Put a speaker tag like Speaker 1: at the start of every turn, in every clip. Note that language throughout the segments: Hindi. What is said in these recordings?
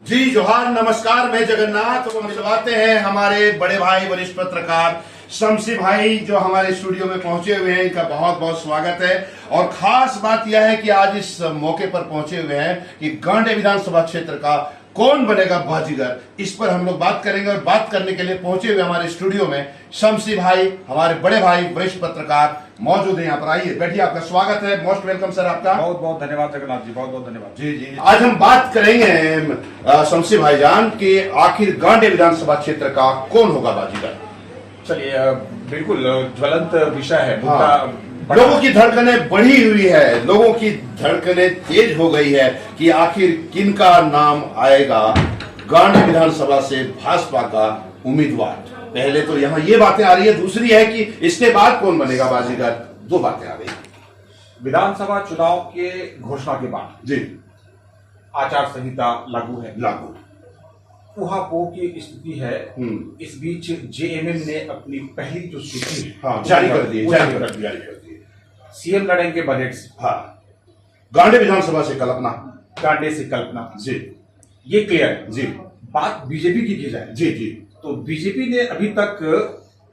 Speaker 1: जी जोहार नमस्कार, मैं जगन्नाथ को मिलवाते हैं हमारे बड़े भाई वरिष्ठ पत्रकार शमसी भाई जो हमारे स्टूडियो में पहुंचे हुए हैं। इनका बहुत बहुत स्वागत है। और खास बात यह है कि आज इस मौके पर पहुंचे हुए हैं कि गांडे विधानसभा क्षेत्र का कौन बनेगा बाजीगर, इस पर हम लोग बात करेंगे। और बात करने के लिए पहुंचे हुए हमारे स्टूडियो में शमसी भाई, हमारे बड़े भाई वरिष्ठ पत्रकार मौजूद है। यहाँ पर आइए, बैठिए, आपका स्वागत है। मोस्ट वेलकम सर आपका।
Speaker 2: बहुत बहुत धन्यवाद जगन्नाथ जी, बहुत बहुत धन्यवाद।
Speaker 1: जी जी, आज हम बात करेंगे शमसी भाईजान कि आखिर गांडे विधानसभा क्षेत्र का कौन होगा बाजीगर।
Speaker 2: चलिए, बिल्कुल ज्वलंत विषय है।
Speaker 1: हाँ। लोगों की धड़कनें बढ़ी हुई है, लोगों की धड़कनें तेज हो गई है कि आखिर किनका नाम आएगा गांडे विधानसभा से भाजपा का उम्मीदवार। पहले तो यहाँ ये बातें आ रही है, दूसरी है कि इसके बाद कौन बनेगा बाजीगर। दो बातें आ रही है।
Speaker 2: विधानसभा चुनाव के घोषणा के बाद
Speaker 1: जी,
Speaker 2: आचार संहिता लागू है।
Speaker 1: लागू
Speaker 2: ऊहापोह की स्थिति है। इस बीच जेएमएम ने अपनी पहली जो सूची है,
Speaker 1: हाँ, जारी कर दी।
Speaker 2: सीएम लड़ेंगे बजट से।
Speaker 1: हाँ, गांडे विधानसभा से कल्पना,
Speaker 2: गांडे से कल्पना
Speaker 1: जी,
Speaker 2: ये क्लियर है।
Speaker 1: जी
Speaker 2: बात बीजेपी की जाए
Speaker 1: जी जी
Speaker 2: तो बीजेपी ने अभी तक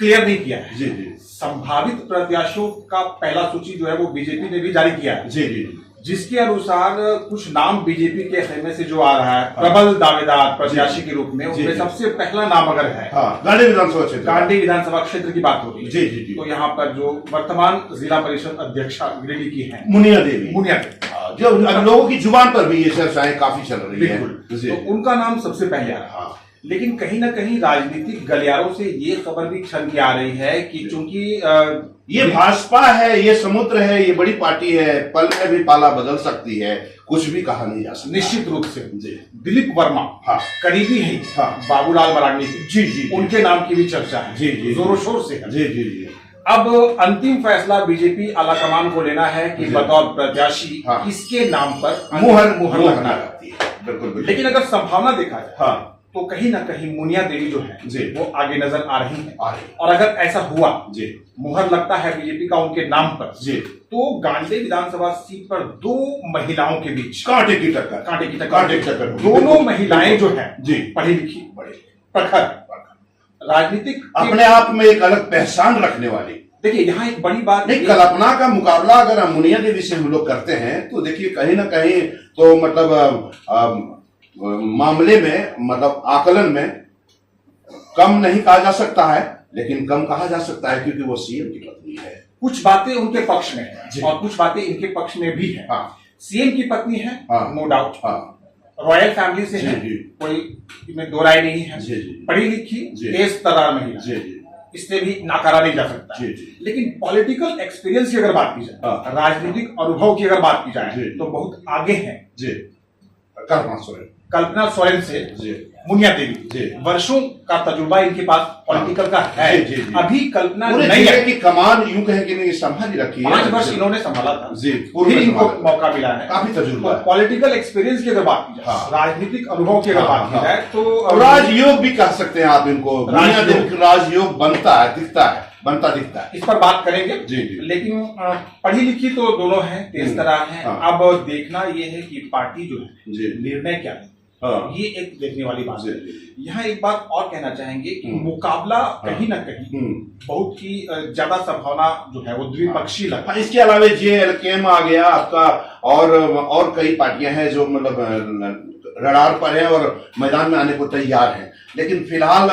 Speaker 2: क्लियर नहीं किया है।
Speaker 1: जी जी
Speaker 2: संभावित प्रत्याशियों का पहला सूची जो है वो बीजेपी ने भी जारी किया है,
Speaker 1: जी जी,
Speaker 2: जिसके अनुसार कुछ नाम बीजेपी के खेमे से जो आ रहा है प्रबल दावेदार प्रत्याशी के रूप में, उनमें सबसे पहला नाम अगर है
Speaker 1: गांडे विधानसभा क्षेत्र,
Speaker 2: गांडी विधानसभा क्षेत्र की बात हो रही है।
Speaker 1: जी जी जी,
Speaker 2: तो यहाँ पर जो वर्तमान जिला परिषद अध्यक्षा गिरिडीह की है
Speaker 1: मुनिया देवी, जो अब लोगों की जुबान पर भी ये चर्चाएं काफी चल रही है,
Speaker 2: तो उनका नाम सबसे पहले आ रहा है। लेकिन कहीं ना कहीं राजनीतिक गलियारों से ये खबर भी छन के आ रही है कि चूंकि
Speaker 1: ये भाजपा है, ये समुद्र है, ये बड़ी पार्टी है, पल में भी पाला बदल सकती है, कुछ भी कहा नहीं जा सकता।
Speaker 2: निश्चित रूप से
Speaker 1: जी,
Speaker 2: दिलीप वर्मा,
Speaker 1: हाँ,
Speaker 2: करीबी है,
Speaker 1: हाँ,
Speaker 2: बाबूलाल मरांडी के,
Speaker 1: जी जी,
Speaker 2: उनके नाम की भी चर्चा है,
Speaker 1: जी जी,
Speaker 2: जोरों शोर से है।
Speaker 1: जी जी जी।
Speaker 2: अब अंतिम फैसला बीजेपी आलाकमान को लेना है कि बतौर प्रत्याशी किसके नाम पर
Speaker 1: मुहर
Speaker 2: लगना
Speaker 1: है। बिल्कुल।
Speaker 2: लेकिन अगर संभावना देखा जाए
Speaker 1: हाँ,
Speaker 2: तो कहीं ना कहीं मुनिया देवी जो है वो आगे नजर आ रही है। और अगर ऐसा हुआ, मुहर लगता है बीजेपी का उनके नाम पर, तो गांडे विधानसभा सीट पर दो महिलाओं के बीच कांटे की टक्कर, दोनों महिलाएं जो है पढ़ी लिखी, बड़े प्रखर, राजनीतिक
Speaker 1: अपने आप में एक अलग पहचान रखने वाली।
Speaker 2: देखिए, यहाँ एक बड़ी बात
Speaker 1: नहीं, कल्पना का मुकाबला अगर हम मुनिया देवी से हम लोग करते हैं तो देखिए कहीं ना कहीं तो मतलब मामले में, मतलब आकलन में कम नहीं कहा जा सकता है, लेकिन कम कहा जा सकता है क्योंकि वो सीएम की पत्नी है।
Speaker 2: कुछ बातें उनके पक्ष में है और कुछ बातें इनके पक्ष में भी है। सीएम की पत्नी है, नो डाउट, रॉयल फैमिली से है, कोई इसमें दो राय नहीं है, पढ़ी लिखी, तेज तर्रार महिला, इससे भी नकारा नहीं जा सकता। लेकिन पॉलिटिकल एक्सपीरियंस की अगर बात की जाए, राजनीतिक अनुभव की अगर बात की जाए, तो बहुत आगे है कल्पना सोरेन से मुनिया देवी। वर्षों का तजुर्बा इनके पास पॉलिटिकल का है। अभी कल्पना नहीं है कि
Speaker 1: कमान यूं कहे कि नहीं संभाली रखी है,
Speaker 2: 5 वर्ष इन्होंने संभाला था,
Speaker 1: फिर
Speaker 2: इनको मौका मिला है,
Speaker 1: काफी तजुर्बा।
Speaker 2: पॉलिटिकल एक्सपीरियंस की अगर बात की जाए, राजनीतिक अनुभव की अगर बात की जाए, तो
Speaker 1: राजयोग भी कह सकते हैं आप इनको। राजयोग बनता है, दिखता है, बनता दिखता है।
Speaker 2: इस पर बात करेंगे। लेकिन पढ़ी लिखी तो दोनों हैं, तेज तर्रार हैं। अब देखना यह है कि पार्टी जो है निर्णय क्या है, ये एक देखने वाली बात है। यहाँ एक बात और कहना चाहेंगे कि मुकाबला कहीं ना कहीं बहुत ही ज्यादा संभावना जो है वो द्विपक्षीय लगता है।
Speaker 1: इसके अलावा जेएलकेएम आ गया आपका, और कई पार्टियां हैं जो मतलब रडार पर है और मैदान में आने को तैयार हैं। लेकिन फिलहाल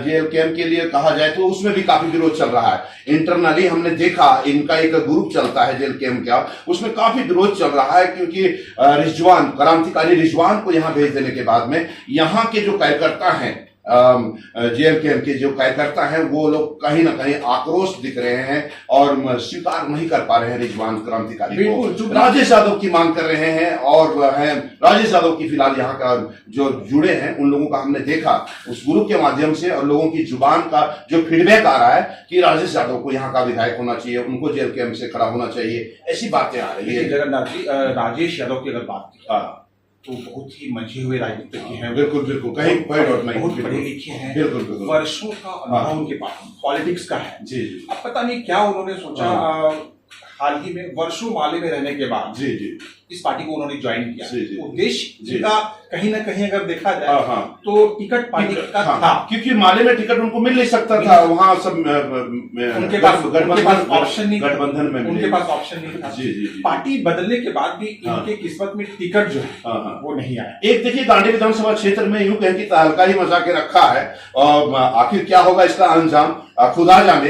Speaker 1: जेएलकेएम के लिए कहा जाए तो उसमें भी काफी विरोध चल रहा है। इंटरनली हमने देखा, इनका एक ग्रुप चलता है जेएलकेएम का, उसमें काफी विरोध चल रहा है क्योंकि रिजवान, क्रांतिकारी रिजवान को यहाँ भेज देने के बाद में यहाँ के जो कार्यकर्ता हैं, जेएलकेएम के जो कार्यकर्ता हैं, वो लोग कहीं ना कहीं आक्रोश दिख रहे हैं और स्वीकार नहीं कर पा रहे हैं रिजवान क्रांतिकारी को। राजेश यादव की मांग कर रहे हैं और राजेश यादव की फिलहाल यहाँ का जो जुड़े हैं उन लोगों का हमने देखा उस ग्रुप के माध्यम से, और लोगों की जुबान का जो फीडबैक आ रहा है कि राजेश यादव को यहाँ का विधायक होना चाहिए, उनको जेएलकेएम से खड़ा होना चाहिए, ऐसी बातें आ रही है।
Speaker 2: जगन्नाथ जी, राजेश यादव की अगर बात की तो बहुत ही मंझे हुए राजनीतिज्ञ हैं।
Speaker 1: बिल्कुल, कहीं कोई डाउट नहीं,
Speaker 2: बहुत पढ़े लिखे हैं,
Speaker 1: बिल्कुल,
Speaker 2: वर्षों का अनुभव उनके पास पॉलिटिक्स का है। अब पता नहीं क्या उन्होंने सोचा, हाल ही में वर्षों माले में रहने के बाद इस पार्टी को उन्होंने ज्वाइन किया।
Speaker 1: जी।
Speaker 2: उद्देश्य जिनका कहीं ना कहीं अगर देखा जाए तो टिकट पार्टी का था,
Speaker 1: क्योंकि माले में टिकट उनको मिल नहीं सकता था, वहाँ सब
Speaker 2: उनके पास ऑप्शन नहीं,
Speaker 1: गठबंधन में
Speaker 2: उनके पास ऑप्शन नहीं था।
Speaker 1: जी।
Speaker 2: पार्टी बदलने के बाद भी इनके किस्मत में टिकट जो है वो नहीं आया।
Speaker 1: एक देखिए गांधी विधानसभा क्षेत्र में यूं कहें कि तहलका ही मचा के रखा है, और आखिर क्या होगा इसका अंजाम खुदा जाने।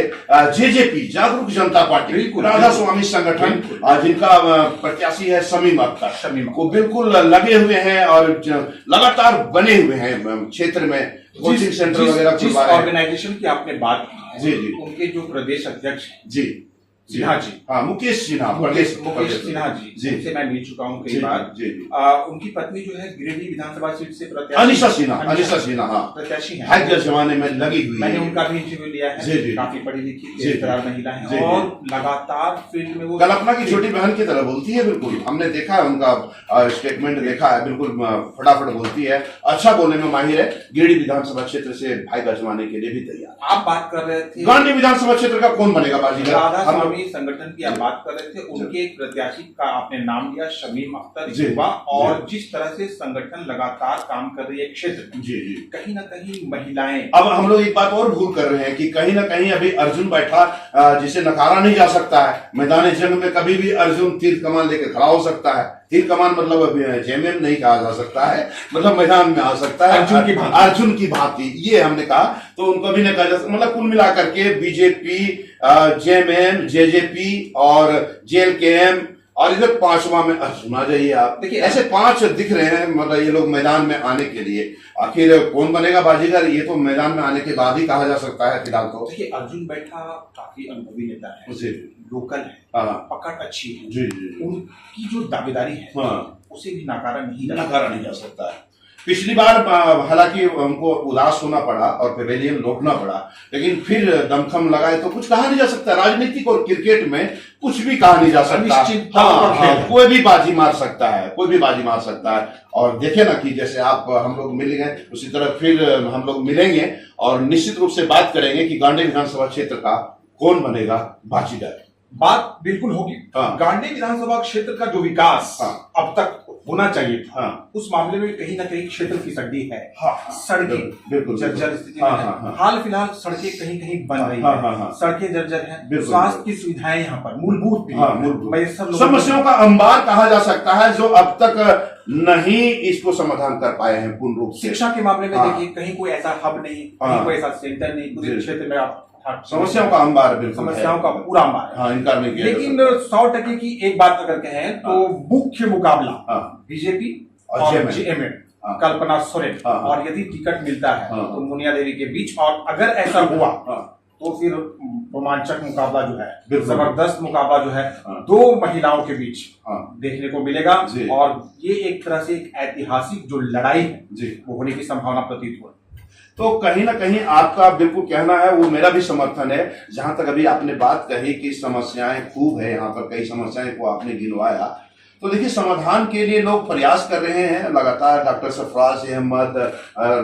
Speaker 1: जेजेपी जागरूक जनता पार्टी राधा स्वामी संगठन जिनका प्रत्याशी है शमीम अख्तर, को बिल्कुल लगे हुए हैं और लगातार बने हुए हैं क्षेत्र में कोचिंग सेंटर वगैरह
Speaker 2: जिस ऑर्गेनाइजेशन की आपने बात की
Speaker 1: जी जी,
Speaker 2: उनके जो प्रदेश अध्यक्ष
Speaker 1: जी
Speaker 2: सिन्हा जी,
Speaker 1: हाँ मुकेश सिन्हा,
Speaker 2: मुकेश सिन्हा जी, जिनसे मैं मिल चुका हूँ कई बार। उनकी पत्नी जो है गिरिडीह विधानसभा सीट से प्रत्याशी
Speaker 1: अनिशा सिन्हा हाँ
Speaker 2: प्रत्याशी है,
Speaker 1: हाल के जमाने में लगी हुई।
Speaker 2: मैंने उनका भी इंटरव्यू लिया है, काफी पढ़ी लिखी महिला है और लगातार फील्ड में वो
Speaker 1: कल्पना की छोटी बहन की तरह बोलती है। बिल्कुल हमने देखा है उनका स्टेटमेंट देखा है, बिल्कुल फटाफट बोलती है, अच्छा बोलने में माहिर है। गिरिडीह विधानसभा क्षेत्र से भाई गजमाने के लिए भी तैयार।
Speaker 2: आप बात कर रहे थे
Speaker 1: गांधी विधानसभा क्षेत्र का कौन बनेगा बाजीगर,
Speaker 2: संगठन की आप बात कर रहे थे, उनके एक प्रत्याशी का आपने नाम लिया शमीम अख्तर युवा, और जिस तरह से संगठन लगातार काम कर रही है क्षेत्र में, कहीं ना कहीं महिलाएं।
Speaker 1: अब हम लोग एक बात और भूल कर रहे हैं कि कहीं ना कहीं अभी अर्जुन बैठा जिसे नकारा नहीं जा सकता है। मैदान जंग में कभी भी अर्जुन तीर कमान लेकर खड़ा हो सकता है। तीर कमान मतलब जेएमएम नहीं कहा जा सकता है, मतलब मैदान में आ सकता है अर्जुन की भांति, ये हमने कहा। तो उनको भी नहीं कहा जा सकता, मतलब कुल मिलाकर के बीजेपी, जेएमएम, जेजेपी और जेएलकेएम और इधर पांचवा में अर्जुन आ जाइए आप। देखिए ऐसे 5 दिख रहे हैं, मतलब ये लोग मैदान में आने के लिए। आखिर कौन बनेगा बाजीगर, ये तो मैदान में आने के बाद ही कहा जा सकता है। फिलहाल तो
Speaker 2: देखिए अर्जुन बैठा काफी अनुभवी नेता है, लोकल है, पकड़ अच्छी है
Speaker 1: जी।
Speaker 2: उनकी जो दावेदारी है उसे भी नकारा नहीं
Speaker 1: जा सकता है। पिछली बार हालांकि उनको उदास होना पड़ा और पेवेलियन लौटना पड़ा, लेकिन फिर दमखम लगाए तो कुछ कहा नहीं जा सकता। राजनीतिक और क्रिकेट में कुछ भी कहा नहीं जा सकता। कोई भी बाजी मार सकता है, कोई भी बाजी मार सकता है। और देखे ना कि जैसे आप हम लोग मिल गए, उसी तरह फिर हम लोग मिलेंगे और निश्चित रूप से बात करेंगे कि गांधी विधानसभा क्षेत्र का कौन बनेगा बाजीगर।
Speaker 2: बात बिल्कुल होगी। गांधी विधानसभा क्षेत्र का जो विकास अब तक होना चाहिए था, उस मामले में कहीं ना कहीं क्षेत्र की सड्डी है। सड़कें बिल्कुल जर्जर स्थिति में है। हाल फिलहाल सड़कें कहीं कहीं बन रही है, सड़कें जर्जर हैं। स्वास्थ्य की सुविधाएं यहाँ पर मूलभूत
Speaker 1: समस्याओं का अंबार कहा जा सकता है, जो अब तक नहीं इसको समाधान कर पाए हैं पूर्ण रूप से।
Speaker 2: शिक्षा के मामले में देखिए कहीं कोई ऐसा हब नहीं, कहीं कोई ऐसा सेंटर नहीं, पूरे क्षेत्र में आप
Speaker 1: समस्याओं का अंबार, बिल्कुल
Speaker 2: समस्याओं का पूरा अंबार है।
Speaker 1: इनकार नहीं किया।
Speaker 2: लेकिन 100% की एक बात अगर कहें तो मुख्य मुकाबला बीजेपी और जेएमएम, कल्पना सोरेन, और यदि टिकट मिलता है तो मुनिया देवी के बीच। और अगर ऐसा हुआ तो फिर रोमांचक मुकाबला जो है, जबरदस्त मुकाबला जो है 2 महिलाओं के बीच देखने को मिलेगा। और ये एक तरह से एक ऐतिहासिक जो लड़ाई है वो होने की संभावना प्रतीत हो।
Speaker 1: तो कहीं ना कहीं आपका बिल्कुल कहना है, वो मेरा भी समर्थन है। जहां तक अभी आपने बात कही कि समस्याएं खूब है, यहाँ पर कई समस्याएं को आपने गिनवाया, तो देखिए समाधान के लिए लोग प्रयास कर रहे हैं लगातार। डॉक्टर सरफराज अहमद,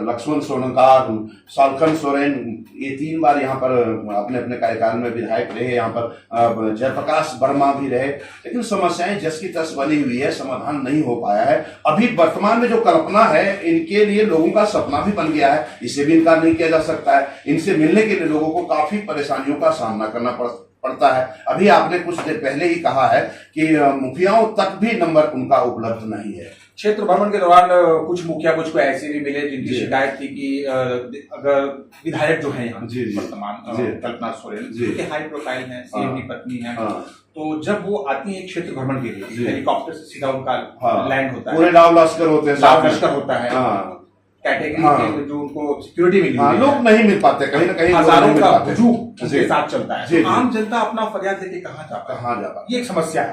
Speaker 1: लक्ष्मण सोनकार, सालखन सोरेन, ये 3 बार यहाँ पर अपने अपने कार्यकाल में विधायक रहे। यहाँ पर जयप्रकाश वर्मा भी रहे, लेकिन समस्याएं जस की तस बनी हुई है, समाधान नहीं हो पाया है। अभी वर्तमान में जो कल्पना है, इनके लिए लोगों का सपना भी बन गया है, इसे भी इनकार नहीं किया जा सकता है। इनसे मिलने के लिए लोगों को काफी परेशानियों का सामना करना पड़ता है। अभी आपने कुछ देर पहले ही कहा है कि मुखियाओं तक भी नंबर उनका उपलब्ध नहीं है।
Speaker 2: क्षेत्र भ्रमण के दौरान कुछ मुखिया मुझको ऐसे भी मिले जिनकी शिकायत थी कि अगर विधायक जो है यहाँ वर्तमान कल्पना सोरेन, जो हाई प्रोफाइल है, सीएम की पत्नी है, तो जब वो आती है क्षेत्र भ्रमण के लिए हेलीकॉप्टर से सीधा उनका लैंड होता है,
Speaker 1: पूरे लाव लश्कर होते हैं,
Speaker 2: लाव लश्कर होता है, कैटेगरी के जो उनको सिक्योरिटी मिली है,
Speaker 1: लोग नहीं मिल पाते, कहीं ना कहीं
Speaker 2: हजारों का हुजूम उसके साथ चलता है। आम जनता अपना फरियाद लेके कहाँ जाता
Speaker 1: ये
Speaker 2: एक समस्या है।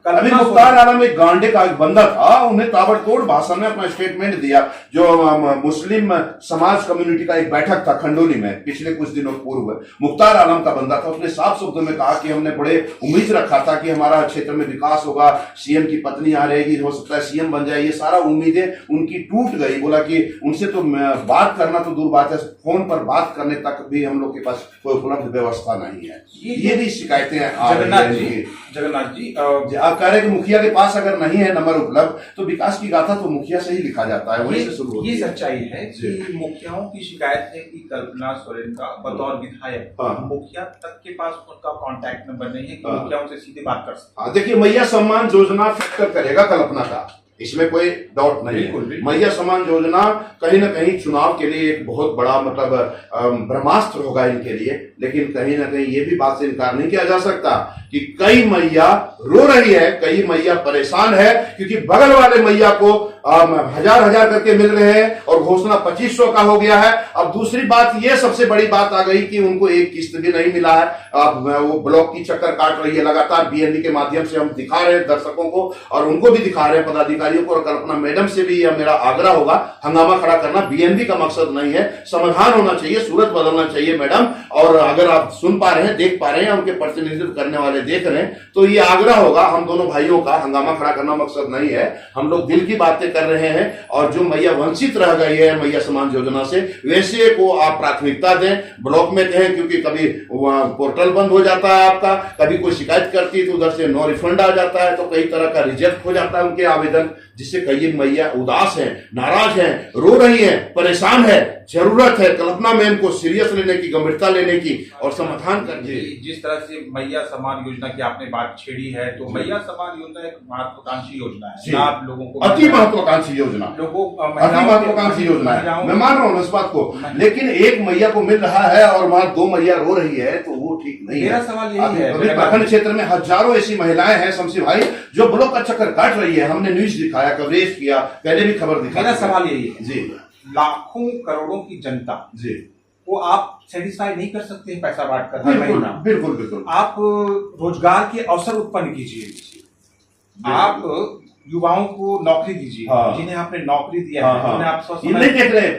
Speaker 1: अभी मुख्तार आलम एक गांडे का एक बंदा था, उन्हें ताबड़तोड़ भाषण में अपना स्टेटमेंट दिया। जो मुस्लिम समाज कम्युनिटी का एक बैठक था खंडोली में पिछले कुछ दिनों पूर्व, मुख्तार आलम का बंदा था, उसने साफ शब्दों में कहा कि हमने बड़े उम्मीद रखा था कि हमारा क्षेत्र में विकास होगा, सीएम की पत्नी आ रहेगी, हो सकता है सीएम बन जाए, ये सारा उम्मीदें उनकी टूट गई। बोला कि उनसे उनसे तो बात करना तो दूर बात है, फोन पर बात करने तक भी हम लोग के पास कोई उपलब्ध व्यवस्था नहीं है। ये भी शिकायतें आ रही हैं।
Speaker 2: जगन्नाथ जी
Speaker 1: आप कह रहे हैं कि मुखिया के पास अगर नहीं है नंबर उपलब्ध तो विकास की गाथा तो मुखिया से ही लिखा जाता है, वहीं से शुरू होती है।
Speaker 2: ये सच्चाई है कि मुखियाओं की शिकायत है कि कल्पना सोरेन का बतौर विधायक मुखिया तक के पास उनका कांटेक्ट नंबर नहीं है कि मुखियाओं से सीधे बात कर सकते।
Speaker 1: देखिए, मैया सम्मान योजना फैक्टर करेगा कल्पना का, इसमें कोई डाउट नहीं है। मैया सम्मान योजना कहीं ना कहीं चुनाव के लिए एक बहुत बड़ा मतलब ब्रह्मास्त्र होगा इनके लिए, लेकिन कहीं ना कहीं ये भी बात से इनकार नहीं किया जा सकता कि कई मैया रो रही है, कई मैया परेशान है, क्योंकि बगल वाले मैया को हजार करके मिल रहे हैं और घोषणा 2500 का हो गया है। अब दूसरी बात, ये सबसे बड़ी बात आ गई कि उनको एक किस्त भी नहीं मिला है। अब वो ब्लॉक की चक्कर काट रही है लगातार, बीएनबी के माध्यम से हम दिखा रहे हैं दर्शकों को और उनको भी दिखा रहे हैं पदाधिकारियों को, और कल्पना मैडम से भी यह मेरा आग्रह होगा, हंगामा खड़ा करना बीएनबी का मकसद नहीं है, समाधान होना चाहिए, सूरत बदलना चाहिए मैडम। और अगर आप सुन पा रहे हैं, देख पा रहे हैं, उनके प्रतिनिधित्व करने वाले देख रहे हैं, तो ये आग्रह होगा हम दोनों भाइयों का, हंगामा खड़ा करना मकसद नहीं है, हम लोग दिल की बातें कर रहे हैं। और जो मैया वंचित रह गई है मैया सम्मान योजना से, वैसे को आप प्राथमिकता दें, ब्लॉक में कहें, क्योंकि कभी पोर्टल बंद हो जाता है आपका, कभी कोई शिकायत करती है तो उधर से नो रिफंड आ जाता है, तो कई तरह का रिजेक्ट हो जाता है उनके आवेदन, जिससे कई मैया उदास है, नाराज है, रो रही है, परेशान है। जरूरत है कल्पना मैम को सीरियस लेने की, गंभीरता लेने की और समाधान करने।
Speaker 2: जिस तरह से मैया सम्मान योजना की आपने बात छेड़ी है, तो मैया सम्मान योजना एक महत्वाकांक्षी योजना है, आप लोगों को
Speaker 1: अति महत्वाकांक्षी योजना, अति महत्वाकांक्षी योजना है, मैं मान रहा हूँ इस बात को, लेकिन एक मैया को मिल रहा है और वहां 2 मैया रो रही है, तो वो ठीक नहीं है।
Speaker 2: मेरा सवाल यही है,
Speaker 1: प्रखंड क्षेत्र में हजारों ऐसी महिलाएं हैं शमसी भाई, जो ब्लॉक का चक्कर काट रही है, हमने न्यूज दिखाया, कवरेज किया, पहले भी खबर दिखाई।
Speaker 2: मेरा सवाल यही है
Speaker 1: जी,
Speaker 2: लाखों करोड़ों की जनता
Speaker 1: जी
Speaker 2: को आप सेटिस्फाई नहीं कर सकते हैं पैसा बांट कर?
Speaker 1: बिल्कुल बिल्कुल।
Speaker 2: आप रोजगार के अवसर उत्पन्न कीजिए, आप युवाओं को नौकरी दीजिए, जिन्हें आपने नौकरी दिया है उन्हें आप
Speaker 1: ये नहीं देख रहे।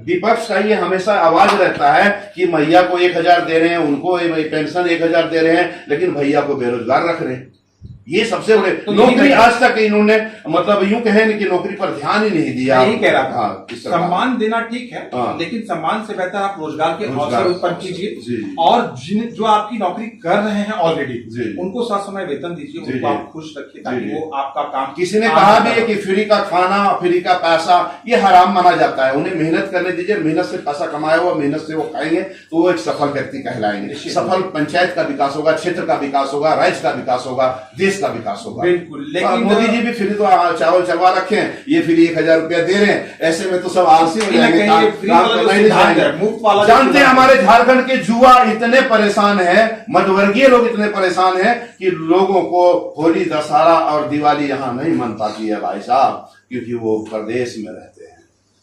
Speaker 1: विपक्ष का ये हमेशा आवाज रहता है कि मैया को 1000 दे रहे हैं, उनको पेंशन 1000 दे रहे हैं, लेकिन भैया को बेरोजगार रख रहे हैं। ये सबसे बड़े तो नौकरी आज तक इन्होंने मतलब यूं कहें कि नौकरी पर ध्यान ही नहीं दिया।
Speaker 2: यही कह रहा था, सम्मान देना ठीक है, लेकिन सम्मान से बेहतर आप रोजगार के अवसर उत्पन्न कीजिए, और जो आपकी नौकरी कर रहे हैं ऑलरेडी उनको समय वेतन दीजिए, उनको आप खुश रखिए ताकि वो आपका काम।
Speaker 1: किसी ने कहा भी है कि फ्री का खाना, फ्री का पैसा ये हराम माना जाता है, उन्हें मेहनत करने दीजिए, मेहनत से पैसा कमाया हुआ मेहनत से वो खाएंगे तो वो एक सफल व्यक्ति कहलाएंगे। सफल पंचायत का विकास होगा, क्षेत्र का विकास होगा, राज्य का विकास होगा, देश का विकास होगा।
Speaker 2: बिल्कुल, लेकिन
Speaker 1: मोदी जी भी फ्री तो चावल चलवा रखे हैं, ये फ्री 1000 रुपया दे रहे हैं, ऐसे में तो सब आलसी हो जाएंगे, जानते हैं हमारे झारखंड के युवा इतने परेशान हैं, मध्यवर्गीय लोग इतने परेशान हैं कि लोगों को होली, दशहरा और दिवाली यहाँ नहीं मन पाती है भाई साहब, क्योंकि वो प्रदेश में रहते हैं।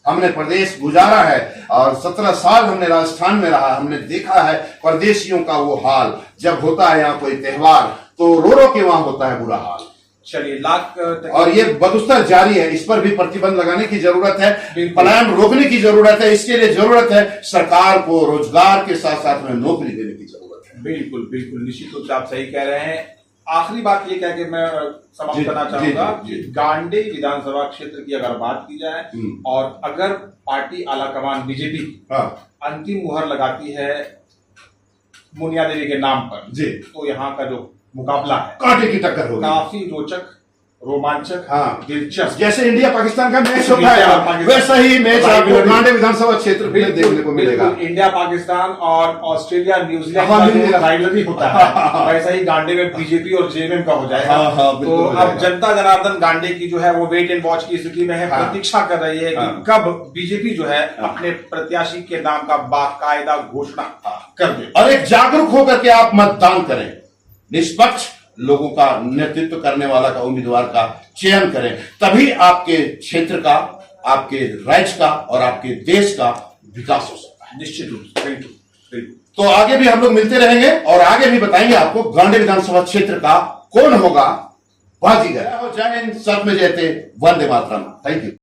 Speaker 1: हमने प्रदेश गुजारा है और 17 साल हमने राजस्थान में रहा, हमने देखा है परदेशियों का वो हाल, जब होता है यहाँ कोई त्योहार तो रो रो के वहां होता है बुरा हाल।
Speaker 2: चलिए, लाख
Speaker 1: और ये बदुस्तर जारी है, इस पर भी प्रतिबंध लगाने की जरूरत है, पलायन रोकने की जरूरत है, इसके लिए जरूरत है सरकार को रोजगार के साथ साथ में नौकरी देने की जरूरत है।
Speaker 2: बिल्कुल बिल्कुल, निश्चित रूप से आप सही कह रहे हैं। आखिरी बात ये कह के मैं समाप्त करना चाहूंगा कि गांडे विधानसभा क्षेत्र की अगर बात की जाए और अगर पार्टी आलाकमान बीजेपी अंतिम मुहर लगाती है मुनिया देवी के नाम पर जी, तो यहाँ का जो मुकाबला है
Speaker 1: कांटे की टक्कर होगी,
Speaker 2: काफी रोचक, रोमांचक, दिलचस्प।
Speaker 1: जैसे इंडिया पाकिस्तान का मैच होता है वैसा ही मैच आपको गांडे विधानसभा क्षेत्र में देखने को मिलेगा।
Speaker 2: इंडिया पाकिस्तान और ऑस्ट्रेलिया न्यूजीलैंड का राइवलरी होता है, वैसा ही गांडे में बीजेपी और जेएमएम का हो जाएगा। तो अब जनता जनार्दन गांडे की जो है वो वेट एंड वॉच की स्थिति में है, प्रतीक्षा कर रही है कि कब बीजेपी जो है अपने प्रत्याशी के नाम का बाकायदा घोषणा कर दे, और
Speaker 1: एक जागरूक होकर के आप मतदान करें, निष्पक्ष लोगों का नेतृत्व करने वाला का उम्मीदवार का चयन करें, तभी आपके क्षेत्र का, आपके राज्य का और आपके देश का विकास हो सकता है।
Speaker 2: निश्चित रूप से।
Speaker 1: तो आगे भी हम लोग मिलते रहेंगे और आगे भी बताएंगे आपको गांडे विधानसभा क्षेत्र का कौन होगा बाजीगर। जय हिंद, सब में जयते, वंदे मातरम। Thank you.